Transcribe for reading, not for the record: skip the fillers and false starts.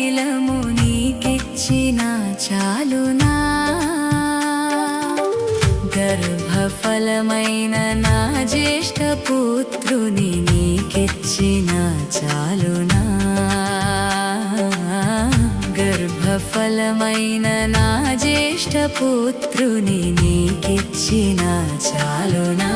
తైలము నీకిచ్చిన చాలునా గర్భఫలమైన నా జ్యేష్ఠ పుత్రుని నీకిచ్చిన చాలునా గర్భఫలమైన నా జ్యేష్ఠ పుత్రుని నీకిచ్చిన చాలునా